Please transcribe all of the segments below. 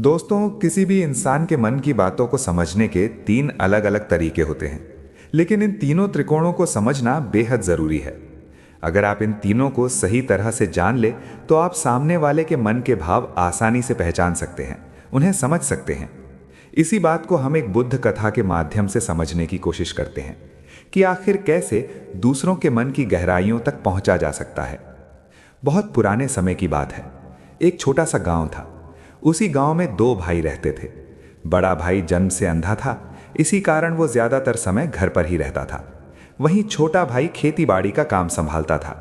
दोस्तों, किसी भी इंसान के मन की बातों को समझने के तीन अलग अलग तरीके होते हैं, लेकिन इन तीनों त्रिकोणों को समझना बेहद जरूरी है। अगर आप इन तीनों को सही तरह से जान ले, तो आप सामने वाले के मन के भाव आसानी से पहचान सकते हैं, उन्हें समझ सकते हैं। इसी बात को हम एक बुद्ध कथा के माध्यम से समझने की कोशिश करते हैं कि आखिर कैसे दूसरों के मन की गहराइयों तक पहुंचा जा सकता है। बहुत पुराने समय की बात है। एक छोटा सा गांव था। उसी गांव में दो भाई रहते थे। बड़ा भाई जन्म से अंधा था, इसी कारण वो ज्यादातर समय घर पर ही रहता था। वहीं छोटा भाई खेती बाड़ी का काम संभालता था।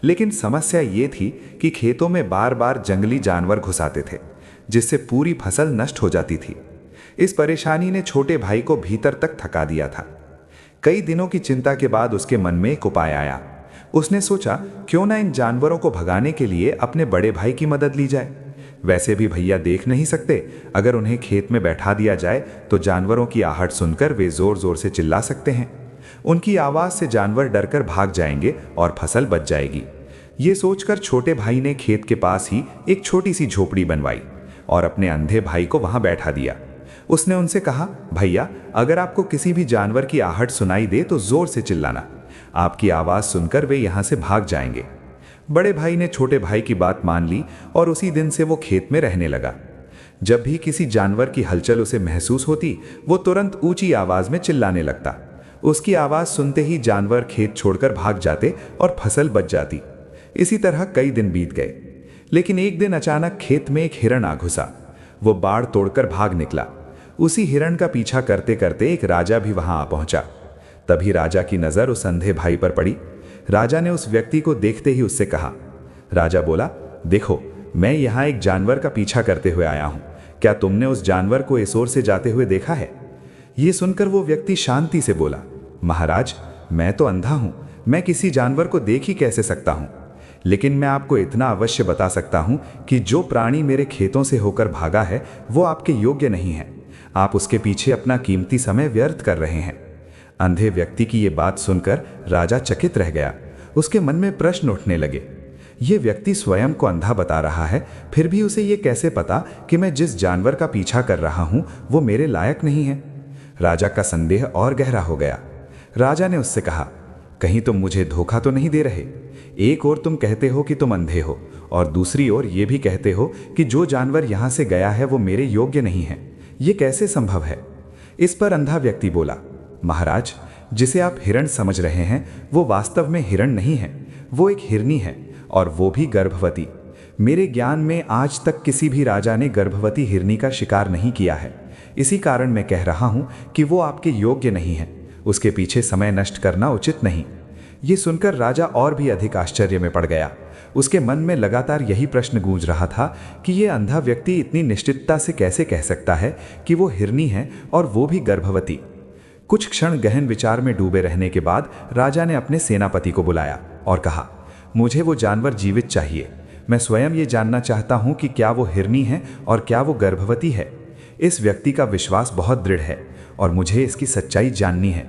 लेकिन समस्या ये थी कि खेतों में बार बार जंगली जानवर घुस आते थे, जिससे पूरी फसल नष्ट हो जाती थी। इस परेशानी ने छोटे भाई को भीतर तक थका दिया था। कई दिनों की चिंता के बाद उसके मन में एक उपाय आया। उसने सोचा, क्यों ना इन जानवरों को भगाने के लिए अपने बड़े भाई की मदद ली जाए। वैसे भी भैया देख नहीं सकते, अगर उन्हें खेत में बैठा दिया जाए तो जानवरों की आहट सुनकर वे जोर जोर से चिल्ला सकते हैं। उनकी आवाज से जानवर डरकर भाग जाएंगे और फसल बच जाएगी। ये सोचकर छोटे भाई ने खेत के पास ही एक छोटी सी झोपड़ी बनवाई और अपने अंधे भाई को वहां बैठा दिया। उसने उनसे कहा, भैया, अगर आपको किसी भी जानवर की आहट सुनाई दे तो जोर से चिल्लाना। आपकी आवाज सुनकर वे यहां से भाग जाएंगे। बड़े भाई ने छोटे भाई की बात मान ली और उसी दिन से वो खेत में रहने लगा। जब भी किसी जानवर की हलचल उसे महसूस होती, वो तुरंत ऊंची आवाज में चिल्लाने लगता। उसकी आवाज सुनते ही जानवर खेत छोड़कर भाग जाते और फसल बच जाती। इसी तरह कई दिन बीत गए, लेकिन एक दिन अचानक खेत में एक हिरण आ घुसा। वो बाड़ तोड़कर भाग निकला। उसी हिरण का पीछा करते करते एक राजा भी वहां आ पहुंचा। तभी राजा की नजर उस अंधे भाई पर पड़ी। राजा ने उस व्यक्ति को देखते ही उससे कहा। राजा बोला, देखो, मैं यहाँ एक जानवर का पीछा करते हुए आया हूँ। क्या तुमने उस जानवर को इस ओर से जाते हुए देखा है? ये सुनकर वो व्यक्ति शांति से बोला, महाराज, मैं तो अंधा हूँ, मैं किसी जानवर को देख ही कैसे सकता हूँ। लेकिन मैं आपको इतना अवश्य बता सकता हूँ कि जो प्राणी मेरे खेतों से होकर भागा है वो आपके योग्य नहीं है। आप उसके पीछे अपना कीमती समय व्यर्थ कर रहे हैं। अंधे व्यक्ति की ये बात सुनकर राजा चकित रह गया। उसके मन में प्रश्न उठने लगे। ये व्यक्ति स्वयं को अंधा बता रहा है, फिर भी उसे ये कैसे पता कि मैं जिस जानवर का पीछा कर रहा हूं वो मेरे लायक नहीं है? राजा का संदेह और गहरा हो गया। राजा ने उससे कहा, कहीं तुम मुझे धोखा तो नहीं दे रहे? एक ओर तुम कहते हो कि तुम अंधे हो और दूसरी ओर ये भी कहते हो कि जो जानवर यहां से गया है वो मेरे योग्य नहीं है। ये कैसे संभव है? इस पर अंधा व्यक्ति बोला, महाराज, जिसे आप हिरण समझ रहे हैं वो वास्तव में हिरण नहीं है, वो एक हिरनी है, और वो भी गर्भवती। मेरे ज्ञान में आज तक किसी भी राजा ने गर्भवती हिरनी का शिकार नहीं किया है। इसी कारण मैं कह रहा हूं कि वो आपके योग्य नहीं है। उसके पीछे समय नष्ट करना उचित नहीं। ये सुनकर राजा और भी अधिक आश्चर्य में पड़ गया। उसके मन में लगातार यही प्रश्न गूंज रहा था कि ये अंधा व्यक्ति इतनी निश्चितता से कैसे कह सकता है कि वो हिरनी है और वो भी गर्भवती। कुछ क्षण गहन विचार में डूबे रहने के बाद राजा ने अपने सेनापति को बुलाया और कहा, मुझे वो जानवर जीवित चाहिए। मैं स्वयं ये जानना चाहता हूं कि क्या वो हिरनी है और क्या वो गर्भवती है। इस व्यक्ति का विश्वास बहुत दृढ़ है और मुझे इसकी सच्चाई जाननी है।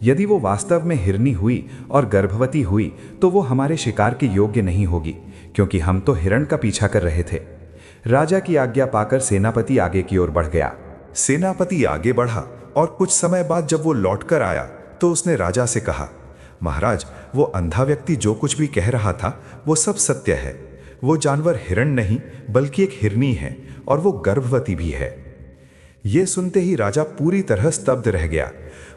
यदि वो वास्तव में हिरनी हुई और गर्भवती हुई तो वो हमारे शिकार के योग्य नहीं होगी, क्योंकि हम तो हिरण का पीछा कर रहे थे। राजा की आज्ञा पाकर सेनापति आगे की ओर बढ़ गया। सेनापति आगे बढ़ा और कुछ समय बाद जब वो लौटकर आया तो उसने राजा से कहा, महाराज, वो अंधा व्यक्ति जो कुछ भी कह रहा था वो सब सत्य है। वो जानवर हिरण नहीं बल्कि एक हिरनी है और वो गर्भवती भी है। ये सुनते ही राजा पूरी तरह स्तब्ध रह गया।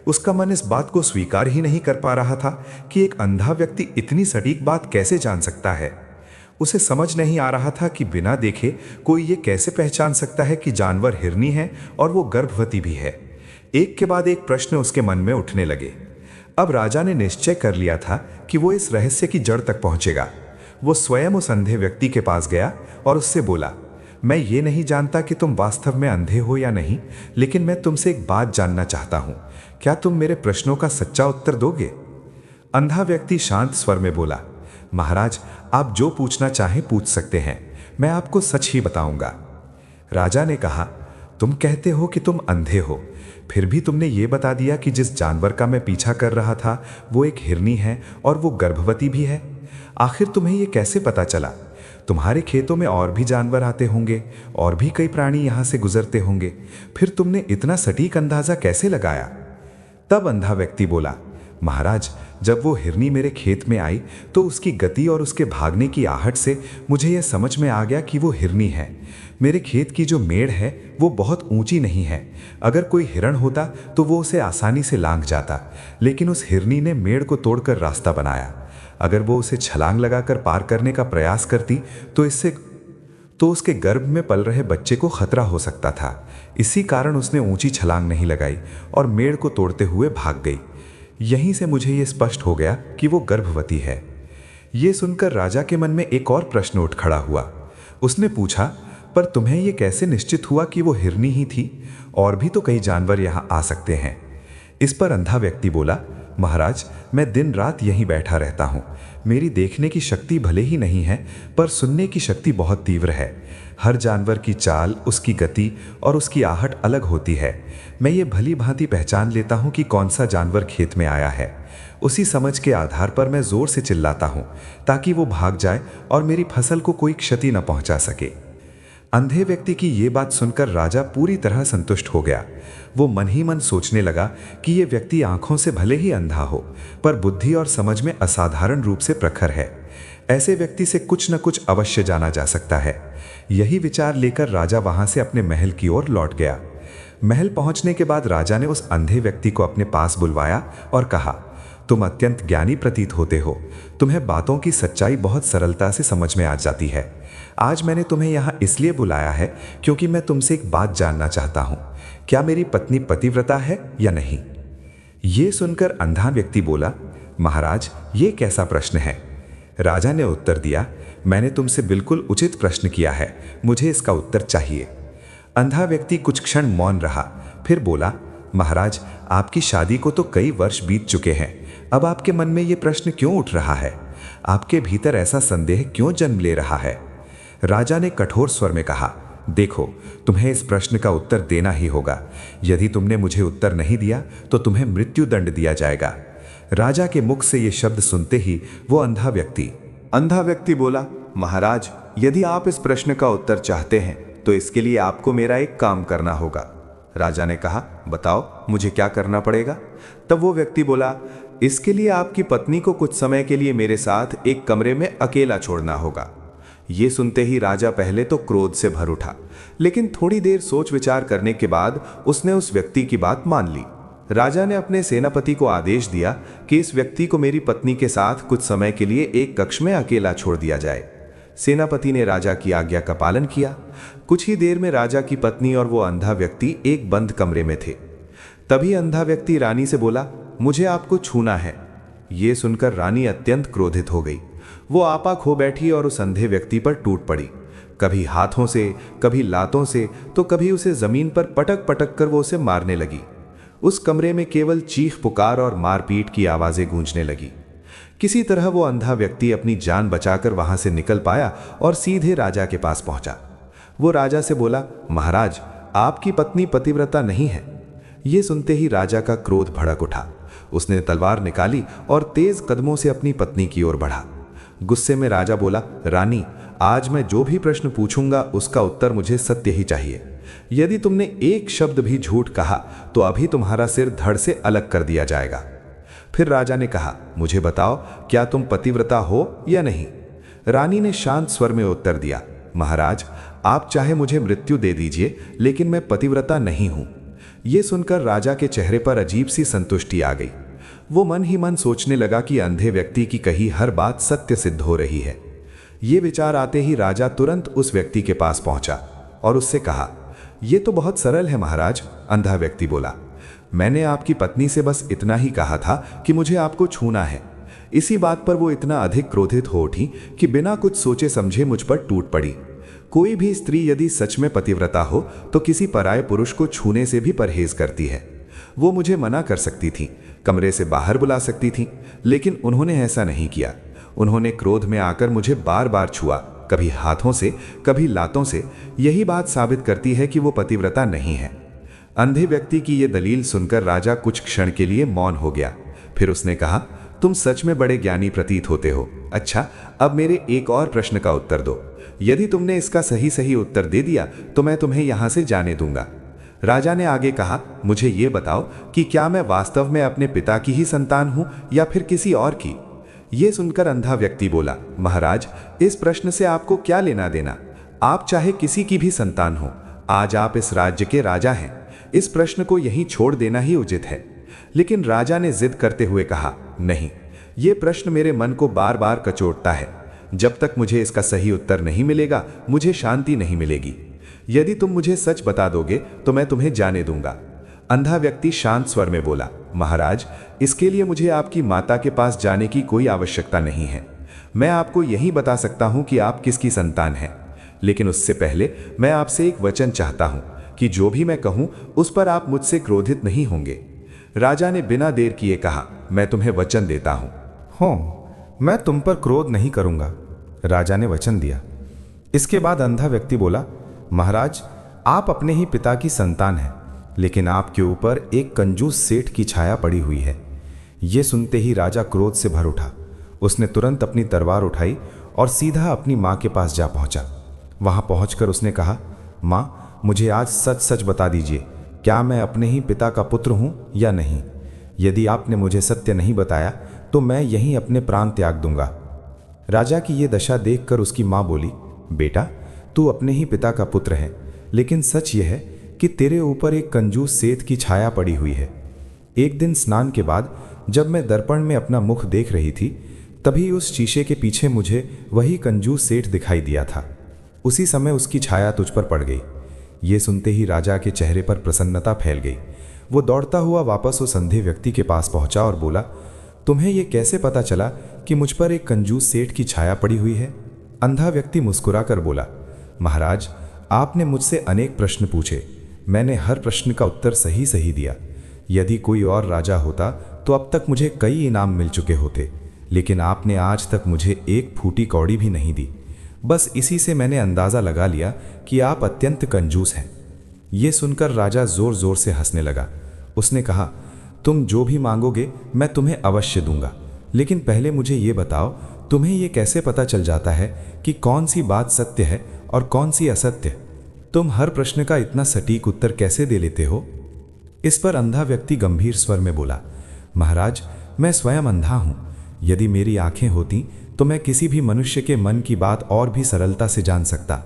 उसका मन इस बात को स्वीकार ही नहीं कर पा रहा था कि एक अंधा व्यक्ति इतनी सटीक बात कैसे जान सकता है। उसे समझ नहीं आ रहा था कि बिना देखे कोई ये कैसे पहचान सकता है कि जानवर हिरनी है और वो गर्भवती भी है। एक के बाद एक प्रश्न उसके मन में उठने लगे। अब राजा ने निश्चय कर लिया था कि वो इस रहस्य की जड़ तक पहुंचेगा। वो स्वयं उस अंधे व्यक्ति के पास गया और उससे बोला, मैं ये नहीं जानता कि तुम वास्तव में अंधे हो या नहीं, लेकिन मैं तुमसे एक बात जानना चाहता हूं। क्या तुम मेरे प्रश्नों का सच्चा उत्तर दोगे? अंधा व्यक्ति शांत स्वर में बोला, महाराज, आप जो पूछना चाहें पूछ सकते हैं, मैं आपको सच ही बताऊंगा। राजा ने कहा, तुम कहते हो कि तुम अंधे हो, फिर भी तुमने ये बता दिया कि जिस जानवर का मैं पीछा कर रहा था वो एक हिरनी है और वो गर्भवती भी है। आखिर तुम्हें ये कैसे पता चला? तुम्हारे खेतों में और भी जानवर आते होंगे, और भी कई प्राणी यहाँ से गुजरते होंगे, फिर तुमने इतना सटीक अंदाजा कैसे लगाया? तब अंधा व्यक्ति बोला, महाराज, जब वो हिरनी मेरे खेत में आई तो उसकी गति और उसके भागने की आहट से मुझे यह समझ में आ गया कि वो हिरनी है। मेरे खेत की जो मेड़ है वो बहुत ऊंची नहीं है। अगर कोई हिरण होता तो वो उसे आसानी से लांघ जाता, लेकिन उस हिरनी ने मेड़ को तोड़कर रास्ता बनाया। अगर वो उसे छलांग लगाकर पार करने का प्रयास करती तो उसके गर्भ में पल रहे बच्चे को खतरा हो सकता था। इसी कारण उसने ऊंची छलांग नहीं लगाई और मेड़ को तोड़ते हुए भाग गई। यहीं से मुझे ये स्पष्ट हो गया कि वो गर्भवती है। ये सुनकर राजा के मन में एक और प्रश्न उठ खड़ा हुआ। उसने पूछा, पर तुम्हें ये कैसे निश्चित हुआ कि वो हिरनी ही थी? और भी तो कई जानवर यहाँ आ सकते हैं। इस पर अंधा व्यक्ति बोला, महाराज, मैं दिन रात यहीं बैठा रहता हूँ। मेरी देखने की शक्ति भले ही नहीं है, पर सुनने की शक्ति बहुत तीव्र है। हर जानवर की चाल, उसकी गति और उसकी आहट अलग होती है। मैं ये भली भांति पहचान लेता हूँ कि कौन सा जानवर खेत में आया है। उसी समझ के आधार पर मैं जोर से चिल्लाता हूँ ताकि वो भाग जाए और मेरी फसल को कोई क्षति न पहुँचा सके। अंधे व्यक्ति की ये बात सुनकर राजा पूरी तरह संतुष्ट हो गया। वो मन ही मन सोचने लगा कि ये व्यक्ति आंखों से भले ही अंधा हो, पर बुद्धि और समझ में असाधारण रूप से प्रखर है। ऐसे व्यक्ति से कुछ न कुछ अवश्य जाना जा सकता है। यही विचार लेकर राजा वहां से अपने महल की ओर लौट गया। महल पहुंचने के बाद राजा ने उस अंधे व्यक्ति को अपने पास बुलवाया और कहा, तुम अत्यंत ज्ञानी प्रतीत होते हो। तुम्हें बातों की सच्चाई बहुत सरलता से समझ में आ जाती है। आज मैंने तुम्हें यहाँ इसलिए बुलाया है क्योंकि मैं तुमसे एक बात जानना चाहता हूँ। क्या मेरी पत्नी पतिव्रता है या नहीं? ये सुनकर अंधा व्यक्ति बोला, महाराज, ये कैसा प्रश्न है? राजा ने उत्तर दिया, मैंने तुमसे बिल्कुल उचित प्रश्न किया है, मुझे इसका उत्तर चाहिए। अंधा व्यक्ति कुछ क्षण मौन रहा, फिर बोला, महाराज, आपकी शादी को तो कई वर्ष बीत चुके हैं। अब आपके मन में ये प्रश्न क्यों उठ रहा है? आपके भीतर ऐसा संदेह क्यों जन्म ले रहा है? राजा ने कठोर स्वर में कहा, देखो, तुम्हें इस प्रश्न का उत्तर देना ही होगा। यदि तुमने मुझे उत्तर नहीं दिया तो तुम्हें मृत्यु दंड दिया जाएगा। राजा के मुख से ये शब्द सुनते ही वो अंधा व्यक्ति बोला, महाराज, यदि आप इस प्रश्न का उत्तर चाहते हैं तो इसके लिए आपको मेरा एक काम करना होगा। राजा ने कहा, बताओ, मुझे क्या करना पड़ेगा? तब वो व्यक्ति बोला, इसके लिए आपकी पत्नी को कुछ समय के लिए मेरे साथ एक कमरे में अकेला छोड़ना होगा। ये सुनते ही राजा पहले तो क्रोध से भर उठा, लेकिन थोड़ी देर सोच विचार करने के बाद उसने उस व्यक्ति की बात मान ली। राजा ने अपने सेनापति को आदेश दिया कि इस व्यक्ति को मेरी पत्नी के साथ कुछ समय के लिए एक कक्ष में अकेला छोड़ दिया जाए। सेनापति ने राजा की आज्ञा का पालन किया। कुछ ही देर में राजा की पत्नी और वो अंधा व्यक्ति एक बंद कमरे में थे। तभी अंधा व्यक्ति रानी से बोला, मुझे आपको छूना है। ये सुनकर रानी अत्यंत क्रोधित हो गई। वो आपा खो बैठी और उस अंधे व्यक्ति पर टूट पड़ी। कभी हाथों से, कभी लातों से, तो कभी उसे जमीन पर पटक पटक कर वो उसे मारने लगी। उस कमरे में केवल चीख पुकार और मारपीट की आवाजें गूंजने लगी। किसी तरह वो अंधा व्यक्ति अपनी जान बचाकर वहां से निकल पाया और सीधे राजा के पास पहुंचा। वो राजा से बोला, महाराज, आपकी पत्नी पतिव्रता नहीं है। ये सुनते ही राजा का क्रोध भड़क उठा। उसने तलवार निकाली और तेज कदमों से अपनी पत्नी की ओर बढ़ा। गुस्से में राजा बोला, रानी, आज मैं जो भी प्रश्न पूछूंगा उसका उत्तर मुझे सत्य ही चाहिए। यदि तुमने एक शब्द भी झूठ कहा तो अभी तुम्हारा सिर धड़ से अलग कर दिया जाएगा। फिर राजा ने कहा, मुझे बताओ, क्या तुम पतिव्रता हो या नहीं? रानी ने शांत स्वर में उत्तर दिया, महाराज, आप चाहे मुझे मृत्यु दे दीजिए, लेकिन मैं पतिव्रता नहीं हूं। यह सुनकर राजा के चेहरे पर अजीब सी संतुष्टि आ गई। वो मन ही मन सोचने लगा कि अंधे व्यक्ति की कही हर बात सत्य सिद्ध हो रही है। ये विचार आते ही राजा तुरंत उस व्यक्ति के पास पहुंचा और उससे कहा, यह तो बहुत सरल है महाराज। अंधा व्यक्ति बोला, मैंने आपकी पत्नी से बस इतना ही कहा था कि मुझे आपको छूना है। इसी बात पर वो इतना अधिक क्रोधित हो उठी कि बिना कुछ सोचे समझे मुझ पर टूट पड़ी। कोई भी स्त्री यदि सच में पतिव्रता हो तो किसी पराये पुरुष को छूने से भी परहेज करती है। वो मुझे मना कर सकती थी, कमरे से बाहर बुला सकती थी, लेकिन उन्होंने ऐसा नहीं किया। उन्होंने क्रोध में आकर मुझे बार बार छुआ, कभी हाथों से, कभी लातों से। यही बात साबित करती है कि वो पतिव्रता नहीं है। अंधे व्यक्ति की ये दलील सुनकर राजा कुछ क्षण के लिए मौन हो गया। फिर उसने कहा, तुम सच में बड़े ज्ञानी प्रतीत होते हो। अच्छा, अब मेरे एक और प्रश्न का उत्तर दो। यदि तुमने इसका सही सही उत्तर दे दिया तो मैं तुम्हें यहां से जाने दूंगा। राजा ने आगे कहा, मुझे ये बताओ कि क्या मैं वास्तव में अपने पिता की ही संतान हूं या फिर किसी और की। ये सुनकर अंधा व्यक्ति बोला, महाराज, इस प्रश्न से आपको क्या लेना देना। आप चाहे किसी की भी संतान हो, आज आप इस राज्य के राजा हैं। इस प्रश्न को यहीं छोड़ देना ही उचित है। लेकिन राजा ने जिद करते हुए कहा, नहीं, ये प्रश्न मेरे मन को बार बार कचोटता है। जब तक मुझे इसका सही उत्तर नहीं मिलेगा मुझे शांति नहीं मिलेगी। यदि तुम मुझे सच बता दोगे तो मैं तुम्हें जाने दूंगा। अंधा व्यक्ति शांत स्वर में बोला, महाराज, इसके लिए मुझे आपकी माता के पास जाने की कोई आवश्यकता नहीं है। मैं आपको यही बता सकता हूं कि आप किसकी संतान हैं। लेकिन उससे पहले मैं आपसे एक वचन चाहता हूं कि जो भी मैं कहूं उस पर आप मुझसे क्रोधित नहीं होंगे। राजा ने बिना देर किए कहा, मैं तुम्हें वचन देता हूं। हो, मैं तुम पर क्रोध नहीं करूंगा, राजा ने वचन दिया। इसके बाद अंधा व्यक्ति बोला, महाराज, आप अपने ही पिता की संतान हैं, लेकिन आपके ऊपर एक कंजूस सेठ की छाया पड़ी हुई है। यह सुनते ही राजा क्रोध से भर उठा। उसने तुरंत अपनी तलवार उठाई और सीधा अपनी माँ के पास जा पहुंचा। वहां पहुंचकर उसने कहा, माँ, मुझे आज सच सच बता दीजिए, क्या मैं अपने ही पिता का पुत्र हूं या नहीं। यदि आपने मुझे सत्य नहीं बताया तो मैं यहीं अपने प्राण त्याग दूंगा। राजा की ये दशा देखकर उसकी माँ बोली, बेटा, तू अपने ही पिता का पुत्र है, लेकिन सच यह है कि तेरे ऊपर एक कंजूस सेठ की छाया पड़ी हुई है। एक दिन स्नान के बाद जब मैं दर्पण में अपना मुख देख रही थी, तभी उस शीशे के पीछे मुझे वही कंजूस सेठ दिखाई दिया था। उसी समय उसकी छाया तुझ पर पड़ गई। ये सुनते ही राजा के चेहरे पर प्रसन्नता फैल गई। वो दौड़ता हुआ वापस उस अंधे व्यक्ति के पास पहुंचा और बोला, तुम्हें यह कैसे पता चला कि मुझ पर एक कंजूस सेठ की छाया पड़ी हुई है। अंधा व्यक्ति मुस्कुराकर बोला, महाराज, आपने मुझसे अनेक प्रश्न पूछे, मैंने हर प्रश्न का उत्तर सही सही दिया। यदि कोई और राजा होता तो अब तक मुझे कई इनाम मिल चुके होते, लेकिन आपने आज तक मुझे एक फूटी कौड़ी भी नहीं दी। बस इसी से मैंने अंदाज़ा लगा लिया कि आप अत्यंत कंजूस हैं। ये सुनकर राजा जोर जोर से हंसने लगा। उसने कहा, तुम जो भी मांगोगे मैं तुम्हें अवश्य दूंगा, लेकिन पहले मुझे ये बताओ, तुम्हें ये कैसे पता चल जाता है कि कौन सी बात सत्य है और कौन सी असत्य। तुम हर प्रश्न का इतना सटीक उत्तर कैसे दे लेते हो। इस पर अंधा व्यक्ति गंभीर स्वर में बोला, महाराज, मैं स्वयं अंधा हूं। यदि मेरी आंखें होती तो मैं किसी भी मनुष्य के मन की बात और भी सरलता से जान सकता।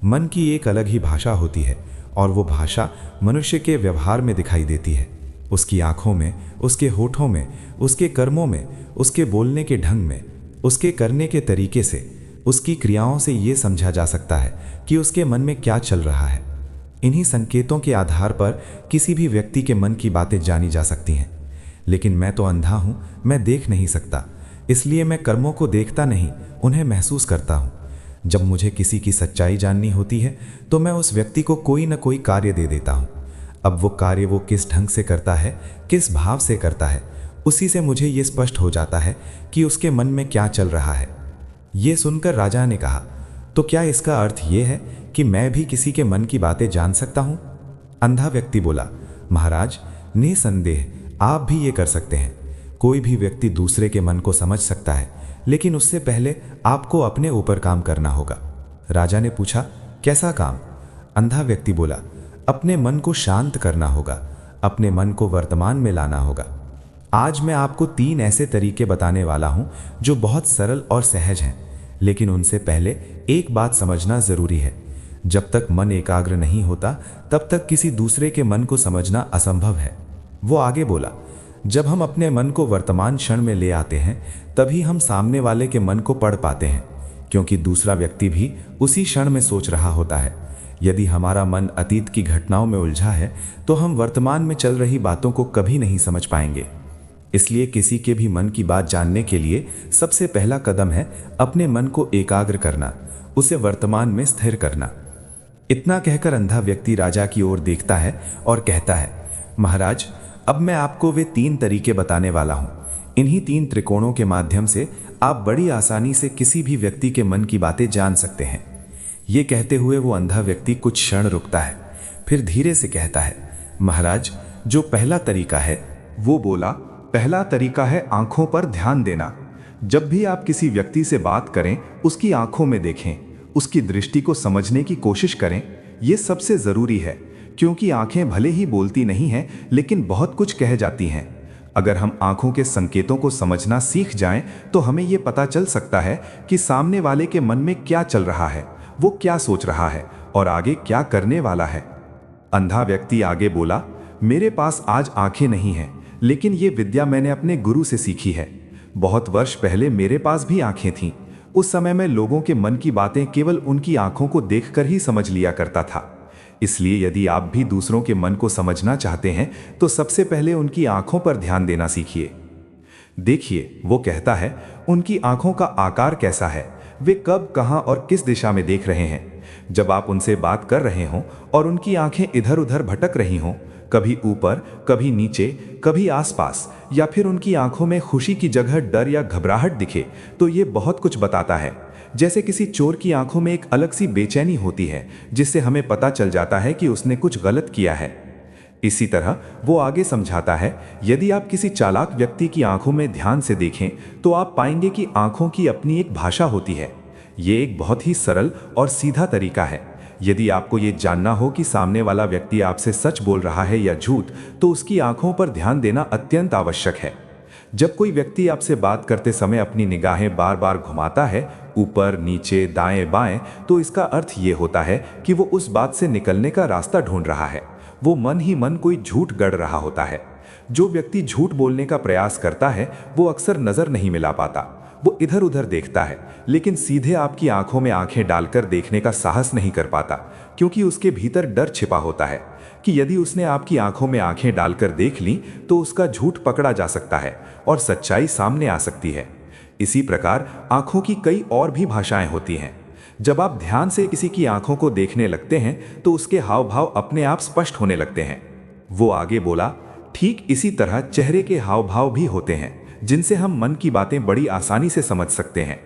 मन की एक अलग ही भाषा होती है और वो भाषा मनुष्य के व्यवहार में दिखाई देती है। उसकी आंखों में, उसके होठों में, उसके कर्मों में, उसके बोलने के ढंग में, उसके करने के तरीके से, उसकी क्रियाओं से ये समझा जा सकता है कि उसके मन में क्या चल रहा है। इन्हीं संकेतों के आधार पर किसी भी व्यक्ति के मन की बातें जानी जा सकती हैं। लेकिन मैं तो अंधा हूं, मैं देख नहीं सकता, इसलिए मैं कर्मों को देखता नहीं, उन्हें महसूस करता हूं। जब मुझे किसी की सच्चाई जाननी होती है तो मैं उस व्यक्ति को कोई न कोई कार्य दे देता हूं। अब वो कार्य वो किस ढंग से करता है, किस भाव से करता है, उसी से मुझे ये स्पष्ट हो जाता है कि उसके मन में क्या चल रहा है। ये सुनकर राजा ने कहा, तो क्या इसका अर्थ ये है कि मैं भी किसी के मन की बातें जान सकता हूं। अंधा व्यक्ति बोला, महाराज, निसंदेह आप भी ये कर सकते हैं। कोई भी व्यक्ति दूसरे के मन को समझ सकता है, लेकिन उससे पहले आपको अपने ऊपर काम करना होगा। राजा ने पूछा, कैसा काम। अंधा व्यक्ति बोला, अपने मन को शांत करना होगा, अपने मन को वर्तमान में लाना होगा। आज मैं आपको 3 ऐसे तरीके बताने वाला हूं जो बहुत सरल और सहज हैं, लेकिन उनसे पहले एक बात समझना जरूरी है। जब तक मन एकाग्र नहीं होता तब तक किसी दूसरे के मन को समझना असंभव है। वो आगे बोला, जब हम अपने मन को वर्तमान क्षण में ले आते हैं तभी हम सामने वाले के मन को पढ़ पाते हैं, क्योंकि दूसरा व्यक्ति भी उसी क्षण में सोच रहा होता है। यदि हमारा मन अतीत की घटनाओं में उलझा है तो हम वर्तमान में चल रही बातों को कभी नहीं समझ पाएंगे। इसलिए किसी के भी मन की बात जानने के लिए सबसे पहला कदम है अपने मन को एकाग्र करना, उसे वर्तमान में स्थिर करना। इतना कहकर अंधा व्यक्ति राजा की ओर देखता है और कहता है, महाराज, अब मैं आपको वे 3 तरीके बताने वाला हूं। इन्हीं 3 त्रिकोणों के माध्यम से आप बड़ी आसानी से किसी भी व्यक्ति के मन की बातें जान सकते हैं। ये कहते हुए वो अंधा व्यक्ति कुछ क्षण रुकता है, फिर धीरे से कहता है, महाराज, जो पहला तरीका है, वो बोला, पहला तरीका है आंखों पर ध्यान देना। जब भी आप किसी व्यक्ति से बात करें उसकी आंखों में देखें, उसकी दृष्टि को समझने की कोशिश करें। ये सबसे ज़रूरी है, क्योंकि आंखें भले ही बोलती नहीं हैं, लेकिन बहुत कुछ कह जाती हैं। अगर हम आंखों के संकेतों को समझना सीख जाएं, तो हमें ये पता चल सकता है कि सामने वाले के मन में क्या चल रहा है, वो क्या सोच रहा है और आगे क्या करने वाला है। अंधा व्यक्ति आगे बोला, मेरे पास आज आंखें नहीं हैं, लेकिन ये विद्या मैंने अपने गुरु से सीखी है। बहुत वर्ष पहले मेरे पास भी आंखें थीं। उस समय मैं लोगों के मन की बातें केवल उनकी आंखों को देखकर ही समझ लिया करता था। इसलिए यदि आप भी दूसरों के मन को समझना चाहते हैं, तो सबसे पहले उनकी आंखों पर ध्यान देना सीखिए। देखिए, वो कहता है, उनकी आंखों का आकार कैसा है, वे कब, कहां और किस दिशा में देख रहे हैं। जब आप उनसे बात कर रहे हों और उनकी आंखें इधर उधर भटक रही हों, कभी ऊपर, कभी नीचे, कभी आसपास, या फिर उनकी आंखों में खुशी की जगह डर या घबराहट दिखे, तो ये बहुत कुछ बताता है। जैसे किसी चोर की आंखों में एक अलग सी बेचैनी होती है, जिससे हमें पता चल जाता है कि उसने कुछ गलत किया है। इसी तरह वो आगे समझाता है, यदि आप किसी चालाक व्यक्ति की आंखों में ध्यान से देखें, तो आप पाएंगे कि आंखों की अपनी एक भाषा होती है। ये एक बहुत ही सरल और सीधा तरीका है। यदि आपको ये जानना हो कि सामने वाला व्यक्ति आपसे सच बोल रहा है या झूठ, तो उसकी आंखों पर ध्यान देना अत्यंत आवश्यक है। जब कोई व्यक्ति आपसे बात करते समय अपनी निगाहें बार बार घुमाता है, ऊपर, नीचे, दाएं, बाएं, तो इसका अर्थ ये होता है कि वो उस बात से निकलने का रास्ता ढूंढ रहा है। वो मन ही मन कोई झूठ गढ़ रहा होता है। जो व्यक्ति झूठ बोलने का प्रयास करता है, वो अक्सर नजर नहीं मिला पाता। वो इधर उधर देखता है, लेकिन सीधे आपकी आंखों में आंखें डालकर देखने का साहस नहीं कर पाता, क्योंकि उसके भीतर डर छिपा होता है कि यदि उसने आपकी आंखों में आंखें डालकर देख ली, तो उसका झूठ पकड़ा जा सकता है और सच्चाई सामने आ सकती है। इसी प्रकार आंखों की कई और भी भाषाएं होती हैं। जब आप ध्यान से किसी की आंखों को देखने लगते हैं, तो उसके हाव भाव अपने आप स्पष्ट होने लगते हैं। वो आगे बोला, ठीक इसी तरह चेहरे के हाव भाव भी होते हैं, जिनसे हम मन की बातें बड़ी आसानी से समझ सकते हैं।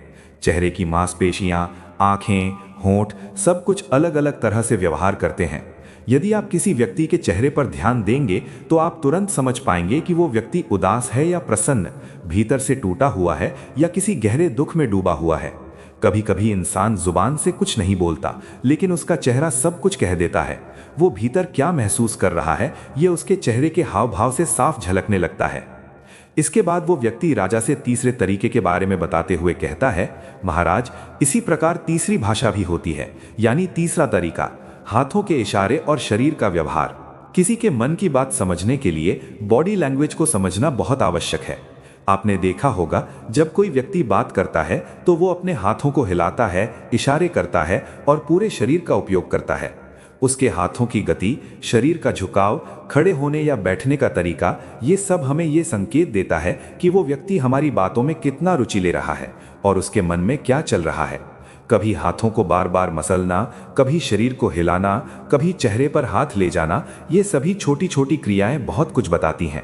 चेहरे की मांसपेशियां, आंखें, होंठ, सब कुछ अलग अलग तरह से व्यवहार करते हैं। यदि आप किसी व्यक्ति के चेहरे पर ध्यान देंगे, तो आप तुरंत समझ पाएंगे कि वो व्यक्ति उदास है या प्रसन्न, भीतर से टूटा हुआ है या किसी गहरे दुख में डूबा हुआ है। कभी कभी इंसान जुबान से कुछ नहीं बोलता, लेकिन उसका चेहरा सब कुछ कह देता है। वो भीतर क्या महसूस कर रहा है, ये उसके चेहरे के हाव भाव से साफ झलकने लगता है। इसके बाद वो व्यक्ति राजा से तीसरे तरीके के बारे में बताते हुए कहता है, महाराज, इसी प्रकार तीसरी भाषा भी होती है, यानी तीसरा तरीका, हाथों के इशारे और शरीर का व्यवहार। किसी के मन की बात समझने के लिए बॉडी लैंग्वेज को समझना बहुत आवश्यक है। आपने देखा होगा, जब कोई व्यक्ति बात करता है तो वो अपने हाथों को हिलाता है, इशारे करता है और पूरे शरीर का उपयोग करता है। उसके हाथों की गति, शरीर का झुकाव, खड़े होने या बैठने का तरीका, ये सब हमें ये संकेत देता है कि वो व्यक्ति हमारी बातों में कितना रुचि ले रहा है और उसके मन में क्या चल रहा है। कभी हाथों को बार बार मसलना, कभी शरीर को हिलाना, कभी चेहरे पर हाथ ले जाना, ये सभी छोटी छोटी क्रियाएं बहुत कुछ बताती हैं।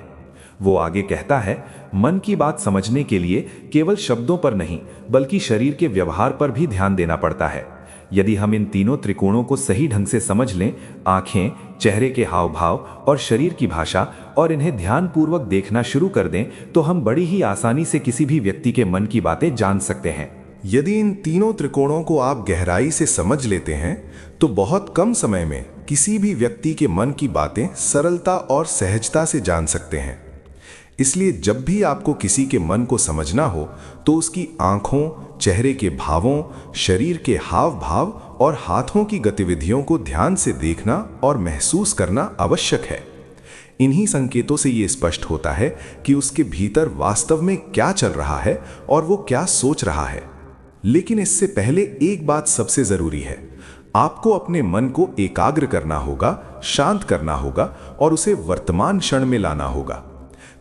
वो आगे कहता है, मन की बात समझने के लिए केवल शब्दों पर नहीं, बल्कि शरीर के व्यवहार पर भी ध्यान देना पड़ता है। यदि हम इन तीनों त्रिकोणों को सही ढंग से समझ लें, आंखें, चेहरे के हाव भाव और शरीर की भाषा, और इन्हें ध्यानपूर्वक देखना शुरू कर दें, तो हम बड़ी ही आसानी से किसी भी व्यक्ति के मन की बातें जान सकते हैं। यदि इन तीनों त्रिकोणों को आप गहराई से समझ लेते हैं, तो बहुत कम समय में किसी भी व्यक्ति के मन की बातें सरलता और सहजता से जान सकते हैं। इसलिए जब भी आपको किसी के मन को समझना हो, तो उसकी आंखों, चेहरे के भावों, शरीर के हाव भाव और हाथों की गतिविधियों को ध्यान से देखना और महसूस करना आवश्यक है। इन्हीं संकेतों से ये स्पष्ट होता है कि उसके भीतर वास्तव में क्या चल रहा है और वो क्या सोच रहा है। लेकिन इससे पहले एक बात सबसे जरूरी है, आपको अपने मन को एकाग्र करना होगा, शांत करना होगा और उसे वर्तमान क्षण में लाना होगा।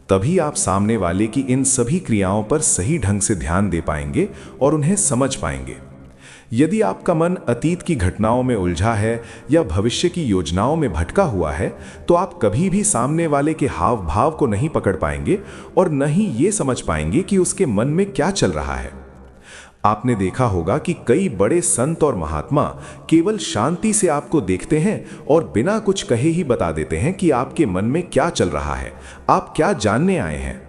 तभी आप सामने वाले की इन सभी क्रियाओं पर सही ढंग से ध्यान दे पाएंगे और उन्हें समझ पाएंगे। यदि आपका मन अतीत की घटनाओं में उलझा है या भविष्य की योजनाओं में भटका हुआ है, तो आप कभी भी सामने वाले के हाव भाव को नहीं पकड़ पाएंगे और न ही ये समझ पाएंगे कि उसके मन में क्या चल रहा है। आपने देखा होगा कि कई बड़े संत और महात्मा केवल शांति से आपको देखते हैं और बिना कुछ कहे ही बता देते हैं कि आपके मन में क्या चल रहा है, आप क्या जानने आए हैं।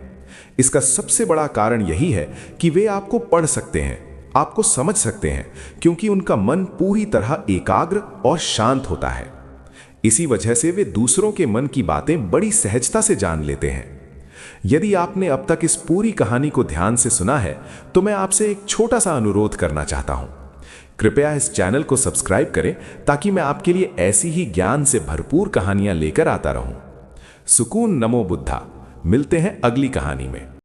इसका सबसे बड़ा कारण यही है कि वे आपको पढ़ सकते हैं, आपको समझ सकते हैं, क्योंकि उनका मन पूरी तरह एकाग्र और शांत होता है। इसी वजह से वे दूसरों के मन की बातें बड़ी सहजता से जान लेते हैं। यदि आपने अब तक इस पूरी कहानी को ध्यान से सुना है, तो मैं आपसे एक छोटा सा अनुरोध करना चाहता हूं। कृपया इस चैनल को सब्सक्राइब करें, ताकि मैं आपके लिए ऐसी ही ज्ञान से भरपूर कहानियां लेकर आता रहूं। सुकून नमो बुद्धा। मिलते हैं अगली कहानी में।